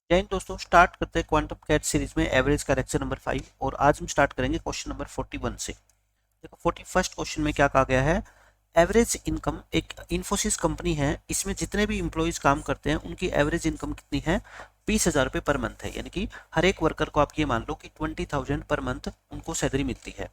जय हिंद दोस्तों, स्टार्ट करते हैं क्वांटम कैट सीरीज में एवरेज का लेक्चर नंबर 5। और आज हम स्टार्ट करेंगे क्वेश्चन नंबर 41 से। देखो 41st क्वेश्चन में क्या कहा गया है। एवरेज इनकम, एक इन्फोसिस कंपनी है, इसमें जितने भी इम्प्लॉइज काम करते हैं उनकी एवरेज इनकम कितनी है, 20,000 रुपये पर मंथ है। यानी कि हर एक वर्कर को आप ये मान लो कि 20,000 पर मंथ उनको सैलरी मिलती है।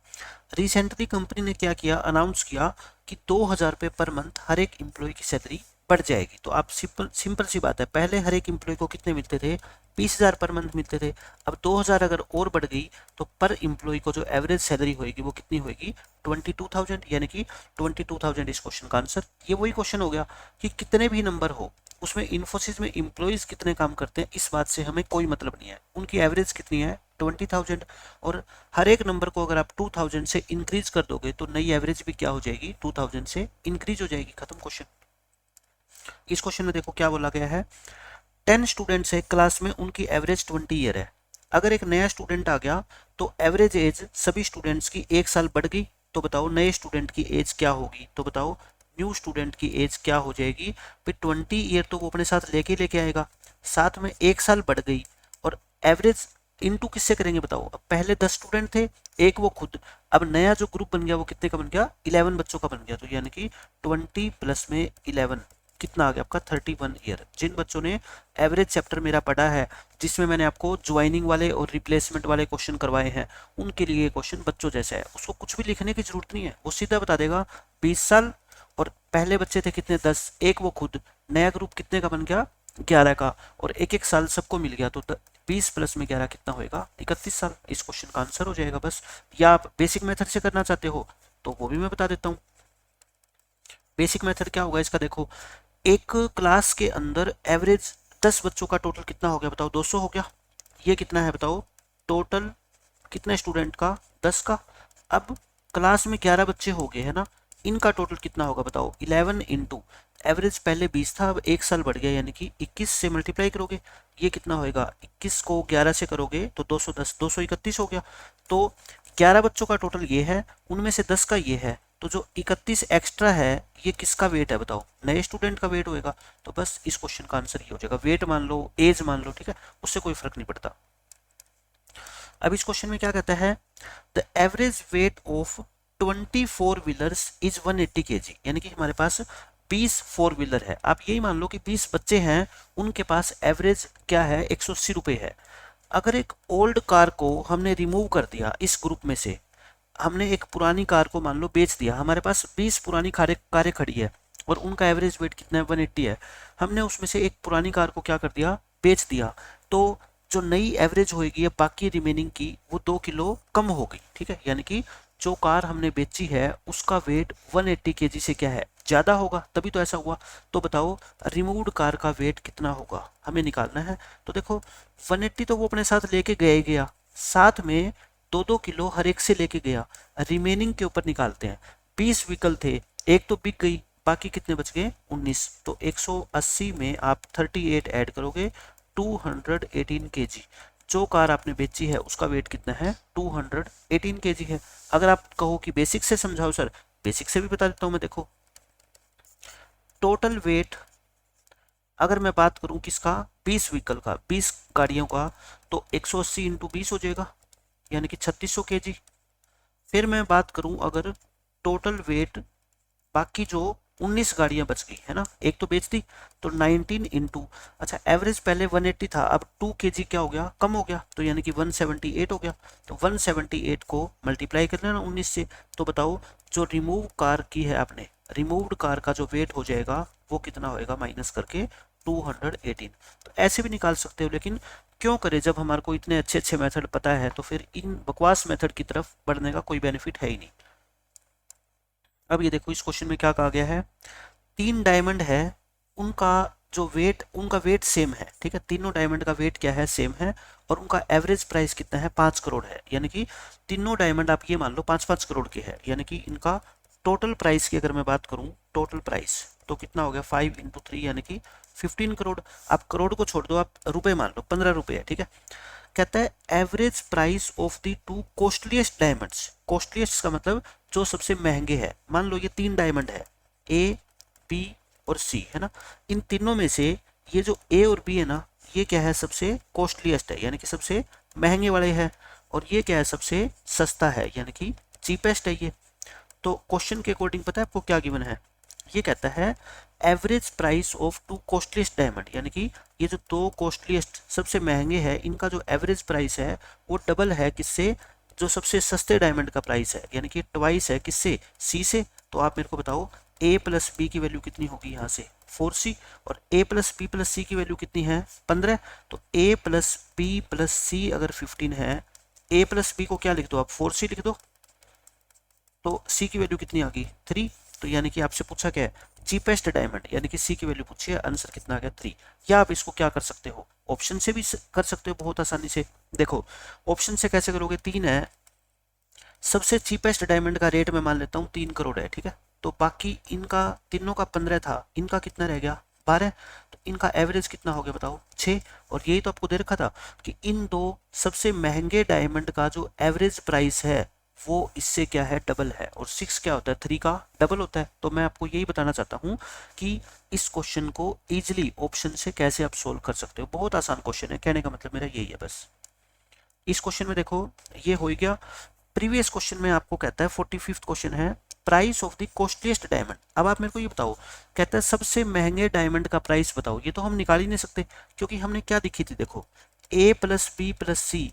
रिसेंटली कंपनी ने क्या किया, अनाउंस किया कि 2,000 रुपये पर मंथ हर एक इम्प्लॉय की सैलरी बढ़ जाएगी। तो आप सिंपल सिंपल सी बात है, पहले हर एक इम्प्लॉय को कितने मिलते थे, 20,000 पर मंथ मिलते थे। अब 2,000 अगर और बढ़ गई तो पर इम्प्लॉय को जो एवरेज सैलरी होगी वो कितनी होगी, 22,000। यानी कि 22,000 इस क्वेश्चन का आंसर। ये वही क्वेश्चन हो गया कि कितने भी नंबर हो उसमें इन्फोसिस में इम्प्लॉइज कितने काम करते हैं इस बात से हमें कोई मतलब नहीं है, उनकी एवरेज कितनी है 20,000। और हर एक नंबर को अगर आप 2,000 से इंक्रीज कर दोगे तो नई एवरेज भी क्या हो जाएगी, 2,000 से इंक्रीज हो जाएगी। खत्म क्वेश्चन। इस क्वेश्चन में देखो क्या बोला गया है। 10 स्टूडेंट्स है क्लास में, उनकी एवरेज 20 ईयर है। अगर एक नया स्टूडेंट आ गया तो एवरेज एज सभी स्टूडेंट्स की एक साल बढ़ गई। तो बताओ नए स्टूडेंट की एज क्या होगी, तो बताओ न्यू स्टूडेंट की एज क्या हो जाएगी। फिर 20 ईयर तो वो अपने साथ लेके लेके आएगा, साथ में एक साल बढ़ गई। और एवरेज इनटू किससे करेंगे बताओ। अब पहले 10 स्टूडेंट थे, एक वो खुद, अब नया जो ग्रुप बन गया वो कितने का बन गया, 11 बच्चों का बन गया। तो यानी कि 20 प्लस में 11 कितना आ गया आपका, 31 ईयर। जिन बच्चों ने एवरेज चैप्टर मेरा पढ़ा है, जिसमें मैंने आपको ज्वाइनिंग वाले और रिप्लेसमेंट वाले क्वेश्चन करवाए हैं, उनके लिए क्वेश्चन बच्चों जैसा है, उसको कुछ भी लिखने की जरूरत नहीं है, वो सीधा बता देगा 20 साल। और पहले बच्चे थे कितने, 10, एक वो खुद, नया ग्रुप कितने का बन गया, 11 का, और एक एक साल सबको मिल गया। तो 20 प्लस में 11 कितना होएगा, 31 साल। इस क्वेश्चन का आंसर हो जाएगा बस। या आप बेसिक मेथड से करना चाहते हो तो वो भी मैं बता देता हूँ। बेसिक मेथड क्या होगा इसका, देखो एक क्लास के अंदर एवरेज 10 बच्चों का टोटल कितना हो गया बताओ, 200 हो गया। ये कितना है बताओ, टोटल कितना स्टूडेंट का, 10 का। अब क्लास में 11 बच्चे हो गए है ना, इनका टोटल कितना होगा बताओ, 11 इंटू एवरेज पहले 20 था, अब एक साल बढ़ गया, यानी कि 21 से मल्टीप्लाई करोगे। ये कितना होएगा, 21 को 11 से करोगे तो 210, 231 हो गया। तो 11 बच्चों का टोटल ये है, उनमें से 10 का ये है, तो जो 31 एक्स्ट्रा है ये किसका वेट है बताओ, नए स्टूडेंट का वेट होएगा। तो बस इस क्वेश्चन का आंसर ये हो जाएगा। वेट मान लो, एज मान लो, ठीक है, उससे कोई फर्क नहीं पड़ता। अब इस क्वेश्चन में क्या कहता है, the average weight of 24 four wheelers is 180 kg। यानी कि हमारे पास 20 फोर व्हीलर है। आप यही मान लो कि 20 बच्चे हैं, उनके पास एवरेज क्या है, 180 रुपये है। अगर एक ओल्ड कार को हमने रिमूव कर दिया इस ग्रुप में से, हमने एक पुरानी कार को मान लो बेच दिया, हमारे पास 20 पुरानी कारें खड़ी है और उनका एवरेज वेट कितना है, 180 है। हमने उसमें से एक पुरानी कार को क्या कर दिया, बेच दिया। तो जो नई एवरेज होगी या बाकी रिमेनिंग की, वो 2 किलो कम हो गई, ठीक है। यानी कि जो कार हमने बेची है उसका वेट 180 kg से क्या है, ज्यादा होगा, तभी तो ऐसा हुआ। तो बताओ रिमूव्ड कार का वेट कितना होगा, हमें निकालना है। तो देखो 180 तो वो अपने साथ लेके गया ही गया, साथ में 2-2 किलो हर एक से लेके गया। रिमेनिंग के ऊपर निकालते हैं। 20 व्हीकल थे, एक तो बिक गई, बाकी कितने बच गए, 19। तो 180 में आप 38 ऐड करोगे, 218 kg। जो कार आपने बेची है उसका वेट कितना है, 218 kg है। अगर आप कहो कि बेसिक से समझाओ सर, बेसिक से भी बता देता हूं मैं। देखो टोटल वेट अगर मैं बात करूं किसका, 20 व्हीकल का, 20 गाड़ियों का, तो 180 इंटू 20 हो जाएगा, यानी कि 3600 kg। फिर मैं बात करूं अगर टोटल वेट, बाकी जो 19 गाड़ियां बच गई है ना, एक तो बेच दी, तो 19 इंटू, अच्छा एवरेज पहले 180 था, अब 2 kg क्या हो गया, कम हो गया, तो यानी कि 178 हो गया। तो 178 को मल्टीप्लाई कर लेना 19 से। तो बताओ जो रिमूव कार की है आपने, रिमूव्ड कार का जो वेट हो जाएगा वो कितना होएगा, माइनस करके 218। तो ऐसे भी निकाल सकते हो, लेकिन क्यों करें जब हमारे को इतने अच्छे अच्छे मेथड पता है, तो फिर इन बकवास मेथड की तरफ बढ़ने का कोई बेनिफिट है ही नहीं। अब ये देखो इस क्वेश्चन में क्या कहा गया है, 3 डायमंड है, उनका जो वेट, उनका वेट सेम है, ठीक है, तीनों डायमंड का वेट क्या है, सेम है, और उनका एवरेज प्राइस कितना है, 5 करोड़ है। यानी कि तीनों डायमंड आप ये मान लो 5-5 करोड़ के है। यानी कि इनका टोटल प्राइस की अगर मैं बात करूं, टोटल प्राइस तो कितना हो गया, 5 इंटू 3 यानी कि 15 करोड़। आप करोड़ को छोड़ दो, आप रुपए मान लो, 15 रुपए है, ठीक है। कहता है average price of the 2 costliest diamonds. Costliest का मतलब जो सबसे महंगे है। मान लो ये 3 डायमंड है, ए, बी और सी, है ना। इन तीनों में से ये जो ए और बी है ना, ये क्या है, सबसे कॉस्टलीस्ट है यानी कि सबसे महंगे वाले है, और ये क्या है, सबसे सस्ता है यानी कि चीपेस्ट है ये। तो क्वेश्चन के अकॉर्डिंग पता है आपको क्या गिवन है, ये कहता है average price of two costliest diamond, यानी कि ये जो दो कॉस्टलीस्ट सबसे महंगे हैं इनका जो एवरेज प्राइस है वो डबल है किससे, जो सबसे सस्ते डायमंड का प्राइस है, यानी कि ट्वाइस है किससे, सी से। तो आप मेरे को बताओ a प्लस बी की वैल्यू कितनी होगी यहाँ से 4c, और a प्लस बी प्लस सी की वैल्यू कितनी है 15। तो a प्लस बी प्लस सी अगर 15 है, a प्लस बी को क्या लिख दो आप 4c लिख दो, तो c की वैल्यू कितनी आ गई 3। तो यानी कि आपसे पूछा क्या है, चीपेस्ट डायमंड, यानी कि c की वैल्यू पूछी है, आंसर कितना आ गया 3। या आप इसको क्या कर सकते हो, ऑप्शन से भी कर सकते हो बहुत आसानी से। देखो ऑप्शन से कैसे करोगे, 3 है, सबसे चीपेस्ट डायमंड का रेट मैं मान लेता हूँ 3 करोड़ है, ठीक है। तो बाकी इनका तीनों का 15 था, इनका कितना रह गया 12, तो इनका एवरेज कितना हो गया बताओ 6। और यही तो आपको दे रखा था कि इन दो सबसे महंगे डायमंड का जो एवरेज प्राइस है वो इससे क्या है, डबल है, और 6 क्या होता है, 3 का डबल होता है। तो मैं आपको यही बताना चाहता हूँ कि इस क्वेश्चन को इजिली ऑप्शन से कैसे आप सोल्व कर सकते हो, बहुत आसान क्वेश्चन है, कहने का मतलब मेरा यही है बस। इस क्वेश्चन में देखो ये हो गया। प्रीवियस क्वेश्चन में आपको कहता है 45th क्वेश्चन है price of the costliest diamond. अब आप मेरे को ये बताओ, कहता है सबसे महंगे डायमंड का प्राइस बताओ। ये तो हम निकाल ही नहीं सकते क्योंकि हमने क्या दिखी थी, देखो a प्लस बी प्लस सी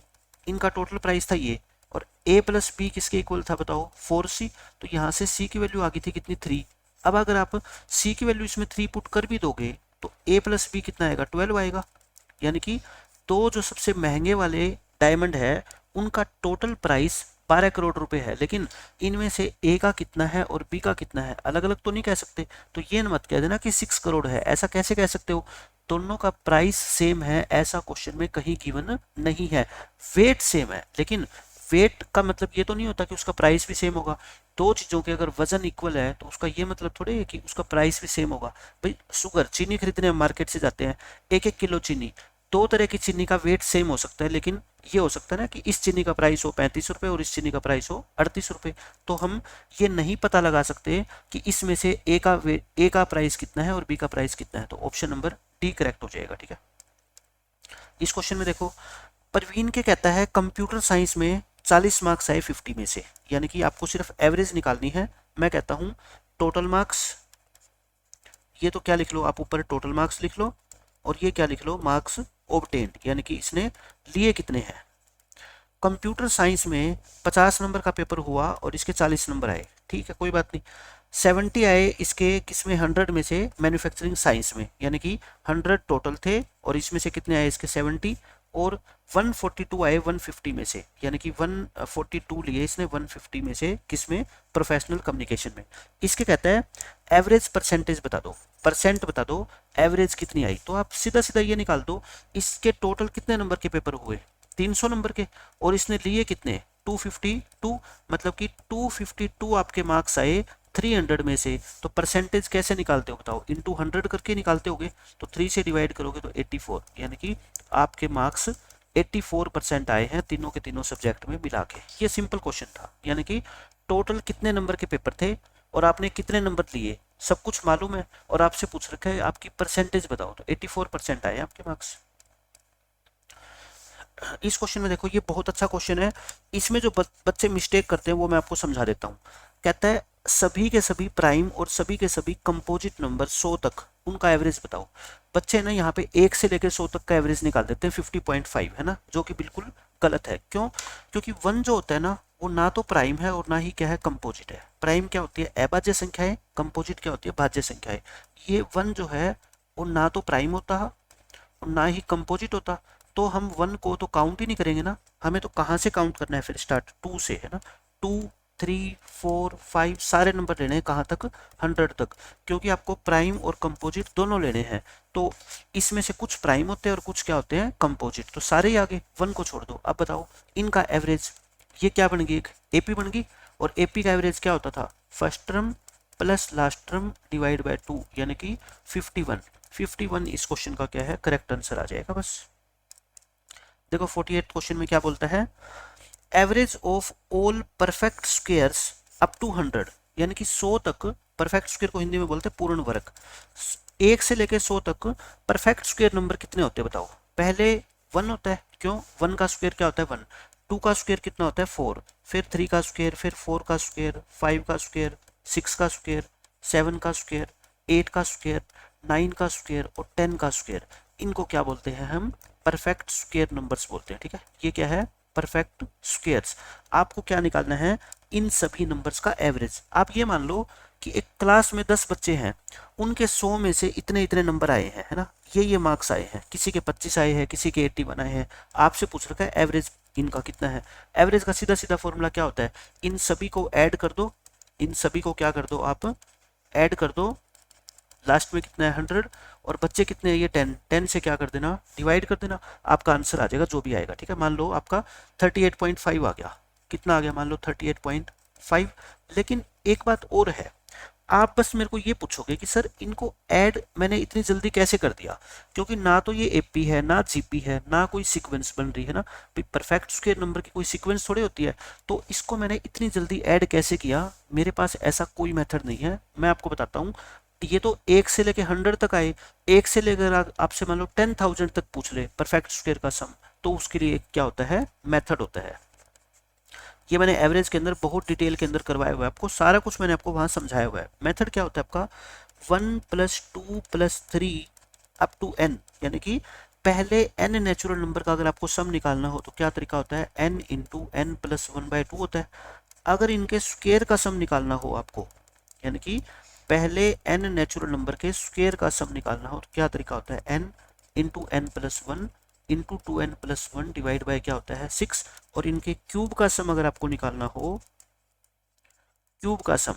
इनका टोटल प्राइस था ये, और a प्लस बी किसके इक्वल था बताओ 4c। तो यहाँ से c की वैल्यू आ गई थी कितनी 3। अब अगर आप c की वैल्यू इसमें 3 पुट कर भी दोगे तो a प्लस बी कितना आएगा 12 आएगा, यानी कि दो जो सबसे महंगे वाले डायमंड है उनका टोटल प्राइस 12 करोड़ रुपए है, लेकिन इनमें से ए का कितना है और बी का कितना है अलग अलग तो नहीं कह सकते। तो ये मत कह देना कि 6 करोड़ है, ऐसा कैसे कह सकते हो, दोनों का प्राइस सेम है ऐसा क्वेश्चन में कहीं गिवन नहीं है। वेट सेम है, लेकिन वेट का मतलब ये तो नहीं होता कि उसका प्राइस भी सेम होगा। दो चीजों के अगर वजन इक्वल है तो उसका ये मतलब थोड़े है कि उसका प्राइस भी सेम होगा। भाई शुगर चीनी खरीदने हम मार्केट से जाते हैं, 1-1 किलो चीनी, दो तरह की चीनी का वेट सेम हो सकता है, लेकिन ये हो सकता है ना कि इस चीनी का प्राइस हो 35 रुपए और इस चीनी का प्राइस हो 38 रुपए। तो हम ये नहीं पता लगा सकते कि इसमें से ए का प्राइस कितना है और बी का प्राइस कितना है। तो ऑप्शन नंबर डी करेक्ट हो जाएगा, ठीक है। इस क्वेश्चन में देखो परवीन के कहता है कंप्यूटर साइंस में 40 मार्क्स आए 50 में से, यानी कि आपको सिर्फ एवरेज निकालनी है। मैं कहता हूं टोटल मार्क्स, ये तो क्या लिख लो आप ऊपर टोटल मार्क्स लिख लो, और ये क्या लिख लो मार्क्स ऑब्टेन्ड, यानी कि इसने लिए कितने हैं। कंप्यूटर साइंस में 50 नंबर का पेपर हुआ और इसके 40 नंबर आए, ठीक है कोई बात नहीं। 70 आए इसके किसमें 100 में से मैन्युफैक्चरिंग साइंस में, यानी कि 100 टोटल थे और इसमें से कितने आए इसके 70, और 142 आए 150 में से, यानी कि 142 लिए इसने 150 में से किसमें, प्रोफेशनल कम्युनिकेशन में। इसके कहता है एवरेज परसेंटेज बता दो, परसेंट बता दो एवरेज कितनी आई। तो आप सीधा सीधा ये निकाल दो इसके टोटल कितने नंबर के पेपर हुए 300 नंबर के, और इसने लिए कितने 252, मतलब कि 252 आपके मार्क्स आए 300 में से। तो परसेंटेज कैसे निकालते हो बताओ, इनटू 100 करके निकालते होगे, तो 3 से डिवाइड करोगे तो 84, यानी कि आपके मार्क्स 84% आए हैं तीनों के तीनों सब्जेक्ट में मिला के। ये सिंपल क्वेश्चन था, यानी कि टोटल कितने नंबर के पेपर थे और आपने कितने नंबर लिए सब कुछ मालूम है, और आपसे पूछ रखा है आपकी परसेंटेज बताओ, तो 84% आए आपके मार्क्स। इस क्वेश्चन में देखो ये बहुत अच्छा क्वेश्चन है, इसमें जो बच्चे मिस्टेक करते हैं वो मैं आपको समझा देता हूँ। कहता है सभी के सभी प्राइम और सभी के सभी कंपोजिट नंबर 100 तक उनका एवरेज बताओ। बच्चे ना यहाँ पे 1 से लेकर 100 तक का एवरेज निकाल देते हैं 50.5, है ना, जो कि बिल्कुल गलत है। क्यों, क्योंकि 1 जो होता है ना वो ना तो प्राइम है और ना ही क्या है कंपोजिट है। प्राइम क्या होती है अभाज्य संख्या है, कंपोजिट क्या होती है भाज्य संख्या है। ये 1 जो है वो ना तो प्राइम होता है और ना ही कंपोजिट होता, तो हम 1 को तो काउंट ही नहीं करेंगे ना। हमें तो कहाँ से काउंट करना है फिर, स्टार्ट 2 से, है ना। 2, 3, 4, 5 सारे नंबर लेने हैं कहाँ तक 100 तक, क्योंकि आपको प्राइम और कंपोजिट दोनों लेने हैं। तो इसमें से कुछ प्राइम होते हैं और कुछ क्या होते हैं कंपोजिट, तो सारे ही आगे 1 को छोड़ दो। अब बताओ इनका एवरेज, ये क्या बन गई, एक एपी बन गई, और एपी का एवरेज क्या होता था first term plus last term divide by 2, यानी कि 51 इस क्वेश्चन का क्या है करेक्ट आंसर आ जाएगा बस। देखो 48 क्वेश्चन में क्या बोलता है, average of all perfect squares up to 100, यानी कि 100 तक परफेक्ट स्क्वायर को हिंदी में बोलते हैं पूर्ण वर्ग। 1 से लेकर 100 तक परफेक्ट स्क्वायर नंबर कितने होते हैं बताओ। पहले 1 होता है, क्यों 1 का स्क्वायर क्या होता है 1, 2 का स्क्वायर कितना होता है 4, फिर 3 का स्क्वायर, फिर 4 का स्क्वायर, 5 का स्क्वायर, 6 का स्क्वायर, 7 का स्क्वायर, 8 का स्क्वायर, 9 का स्क्वायर और 10 का स्क्वायर। इनको क्या बोलते हैं हम, परफेक्ट स्क्वायर नंबर्स बोलते हैं। ठीक है, ये क्या है, परफेक्ट स्क्वायर्स। आपको क्या निकालना है, इन सभी नंबर्स का एवरेज। आप ये मान लो कि एक क्लास में 10 बच्चे हैं, उनके 100 में से इतने इतने नंबर आए हैं, है ना, ये मार्क्स आए हैं, किसी के 25 आए हैं, किसी के 81 आए हैं। आपसे पूछ रखा है एवरेज इनका कितना है। एवरेज का सीधा सीधा फॉर्मूला क्या होता है, इन सभी को ऐड कर दो, इन सभी को क्या कर दो आप, ऐड कर दो, लास्ट में कितना है 100, और बच्चे कितने हैं ये 10, 10 से क्या कर देना, डिवाइड कर देना, आपका आंसर आ जाएगा जो भी आएगा। ठीक है, मान लो आपका 38.5 आ गया, कितना आ गया, मान लो 38.5। लेकिन एक बात और है, आप बस मेरे को ये पूछोगे कि सर इनको ऐड मैंने इतनी जल्दी कैसे कर दिया, क्योंकि ना तो ये एपी है, ना जीपी है, ना कोई सीक्वेंस बन रही है ना, परफेक्ट स्क्वायर नंबर की कोई सीक्वेंस थोड़ी होती है। तो इसको मैंने इतनी जल्दी ऐड कैसे किया, मेरे पास ऐसा कोई मेथड नहीं है। मैं आपको बताता हूँ, ये तो 1 से लेकर 100 तक आए, 1 से लेकर आपसे मान लो 10,000 तक पूछ ले परफेक्ट स्क्वायर का सम, तो उसके लिए क्या होता है, मेथड होता है। ये मैंने एवरेज के अंदर बहुत डिटेल के अंदर करवाया हुआ है, आपको सारा कुछ मैंने आपको वहां समझाया हुआ है। मेथड क्या होता है आपका, 1 + 2 + 3 अप टू n, यानी कि पहले n नेचुरल नंबर का अगर आपको सम निकालना हो तो क्या तरीका होता है, n × n + 1/2 होता है। अगर इनके स्क्वायर का सम निकालना हो आपको, यानी कि पहले n नेचुरल नंबर के स्क्वायर का सम निकालना हो तो क्या तरीका होता है, n × n + 1 × 2n + 1 divide by क्या होता है 6। और इनके क्यूब का सम अगर आपको निकालना हो, क्यूब का सम,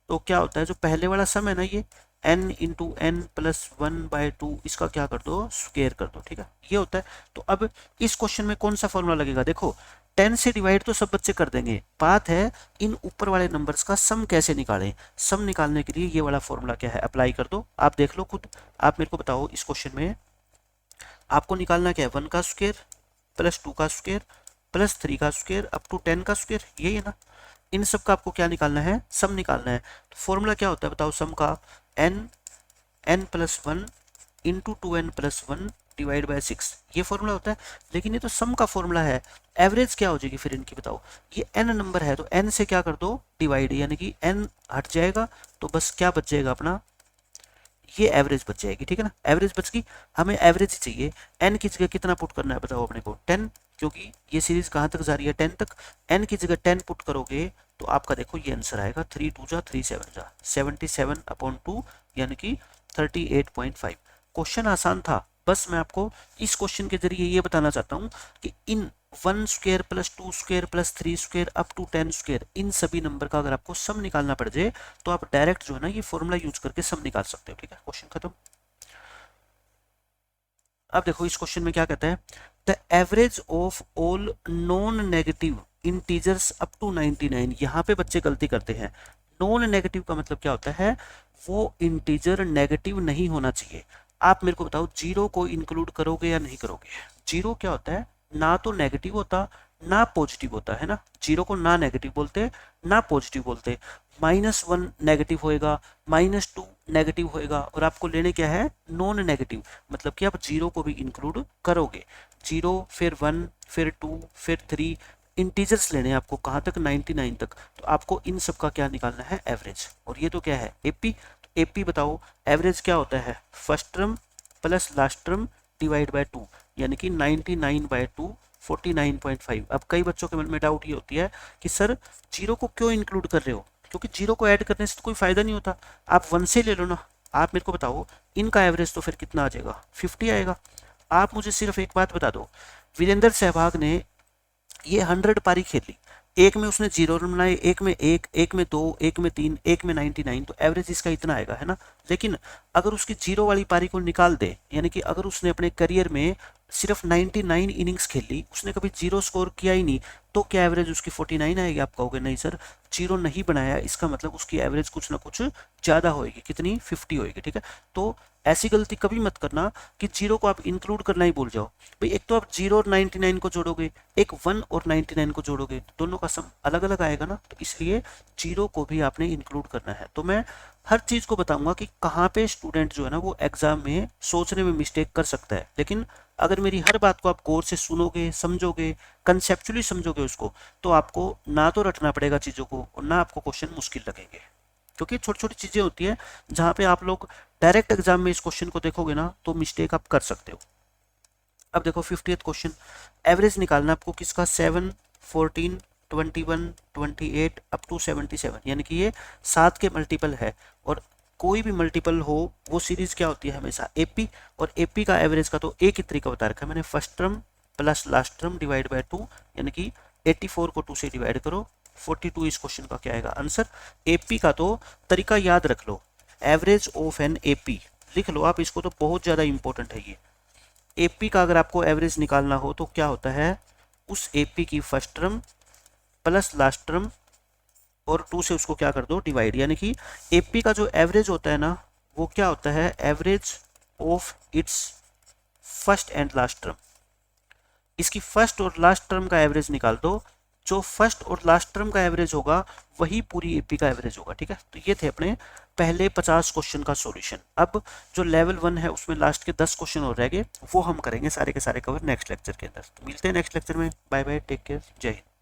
तो क्या होता है, जो पहले वाला सम है ना ये n × n + 1/2, इसका क्या कर दो, स्क्वायर कर दो। ठीक है, ये होता है। तो अब इस क्वेश्चन में कौन सा फॉर्मूला लगेगा, देखो 10 से डिवाइड तो सब बच्चे कर देंगे, बात है इन ऊपर वाले नंबर्स का सम कैसे निकालें। सम निकालने के लिए ये वाला फॉर्मूला क्या है, अप्लाई कर दो, आप देख लो खुद। आप मेरे को बताओ, इस क्वेश्चन में आपको निकालना क्या है, 1 का स्क्वायर + 2 का स्क्वायर + 3 का स्क्वायर अप टू 10 का स्क्वायर, यही है ना। इन सब का आपको क्या निकालना है, सम निकालना है। तो फॉर्मूला क्या होता है बताओ, सम का n + 1 × 2n + 1 डिवाइड बाय 6, ये फॉर्मूला होता है। लेकिन ये तो सम का फॉर्मूला है, एवरेज क्या हो जाएगी फिर इनकी बताओ। ये n नंबर है तो n से क्या कर दो, डिवाइड, यानी कि n हट जाएगा तो बस क्या बच जाएगा अपना, ये एवरेज बच जाएगी। ठीक है ना, एवरेज बच गई, हमें एवरेज ही चाहिए। n की जगह कितना पुट करना है बताओ अपने को, 10, क्योंकि ये सीरीज कहाँ तक जा रही है, 10 तक। n की जगह 10 पुट करोगे तो आपका देखो ये आंसर आएगा, 3 × 2 = 3 × 7 = 77/2, यानी कि 38.5। क्वेश्चन आसान था, बस मैं आपको इस क्वेश्चन के जरिए ये बताना चाहता हूँ कि इन 1 square + 2 square + 3 square up to 10 square, इन सभी नंबर का अगर आपको सम निकालना पड़ जाए तो आप डायरेक्ट जो है ना ये फॉर्मूला यूज करके सम निकाल सकते हो। ठीक है, क्वेश्चन खत्म। अब देखो इस क्वेश्चन में क्या कहता है, the average of all non negative integers up to 99। यहाँ पे बच्चे गलती करते हैं, नॉन नेगेटिव का मतलब क्या होता है, वो इंटीजर नेगेटिव नहीं होना चाहिए। आप मेरे को बताओ, जीरो को इंक्लूड करोगे या नहीं करोगे। जीरो क्या होता है, ना तो नेगेटिव होता ना पॉजिटिव होता है ना, जीरो को ना नेगेटिव बोलते ना पॉजिटिव बोलते। -1 नेगेटिव होएगा, -2 नेगेटिव होएगा, और आपको लेने क्या है, नॉन नेगेटिव, मतलब कि आप जीरो को भी इंक्लूड करोगे। जीरो, फिर 1, फिर 2, फिर 3, इंटीजर्स लेने हैं आपको कहाँ तक, 99 तक। तो आपको इन सब का क्या निकालना है, एवरेज। और ये तो क्या है, एपी। तो एपी बताओ, एवरेज क्या होता है, first term plus last term divide by 2, यानी कि 99/2 49.5। अब कई बच्चों के मन में डाउट ये होती है कि सर जीरो को क्यों इंक्लूड कर रहे हो, क्योंकि जीरो को ऐड करने से तो कोई फायदा नहीं होता, आप 1 से ले लो ना। आप मेरे को बताओ, इनका एवरेज तो फिर कितना आ जाएगा, 50 आएगा। आप मुझे सिर्फ एक बात बता दो, वीरेंद्र सहवाग ने ये 100 पारी खेली, एक में उसने 0 रन बनाए, एक में 1, एक में 2, एक में 3, एक में 99, तो एवरेज इसका इतना आएगा, है ना। लेकिन अगर उसकी जीरो वाली पारी को निकाल दे, यानी कि अगर उसने अपने करियर में सिर्फ 99 इनिंग्स खेली, उसने कभी जीरो स्कोर किया ही नहीं, तो क्या एवरेज उसकी 49 आएगी। आप कहोगे नहीं सर, जीरो नहीं बनाया, इसका मतलब उसकी एवरेज कुछ ना कुछ ज़्यादा होएगी, कितनी, 50 होएगी। ठीक है, तो ऐसी गलती कभी मत करना कि जीरो को आप इंक्लूड करना ही भूल जाओ। भाई एक तो आप जीरो और 99 को जोड़ोगे, एक 1 और 99 को जोड़ोगे, दोनों का सम अलग अलग आएगा ना, तो इसलिए जीरो को भी आपने इंक्लूड करना है। तो मैं हर चीज़ को बताऊंगा कि कहाँ पे स्टूडेंट जो है ना वो एग्जाम में सोचने में मिस्टेक कर सकता है, लेकिन अगर मेरी हर बात को आप गौर से सुनोगे, समझोगे, कंसेप्चुअली समझोगे उसको, तो आपको ना तो रटना पड़ेगा चीज़ों को और ना आपको क्वेश्चन मुश्किल लगेंगे, क्योंकि छोटी छोटी चीज़ें होती है जहाँ पे आप लोग डायरेक्ट एग्जाम में इस क्वेश्चन को देखोगे ना तो मिस्टेक आप कर सकते हो। अब देखो 50th क्वेश्चन, एवरेज निकालना आपको किसका, 7, 14, 21, 28 अप टू 77, यानी कि ये 7 के मल्टीपल है, और कोई भी मल्टीपल हो वो सीरीज क्या होती है हमेशा एपी, और एपी का एवरेज का तो एक ही तरीका बता रखा है मैंने, first term plus last term divide by 2, यानी कि 84 को 2 से डिवाइड करो, 42 इस क्वेश्चन का क्या आएगा आंसर। एपी का तो तरीका याद रख लो, एवरेज ऑफ एन एपी लिख लो आप इसको, तो बहुत ज़्यादा इंपॉर्टेंट है ये। एपी का अगर आपको एवरेज निकालना हो तो क्या होता है, उस एपी की first term plus last term और 2 से उसको क्या कर दो डिवाइड, यानी कि एपी का जो एवरेज होता है ना वो क्या होता है, average of its first and last term. इसकी फर्स्ट और लास्ट टर्म का एवरेज निकाल दो, जो फर्स्ट और लास्ट टर्म का एवरेज होगा वही पूरी एपी का एवरेज होगा, ठीक है। तो ये थे अपने पहले 50 क्वेश्चन का सॉल्यूशन। अब जो लेवल 1 है उसमें लास्ट के 10 क्वेश्चन और रह गए, वो हम करेंगे सारे के सारे कवर नेक्स्ट लेक्चर के अंदर। तो मिलते हैं नेक्स्ट लेक्चर में, बाय बाय, टेक केयर, जय हिंद।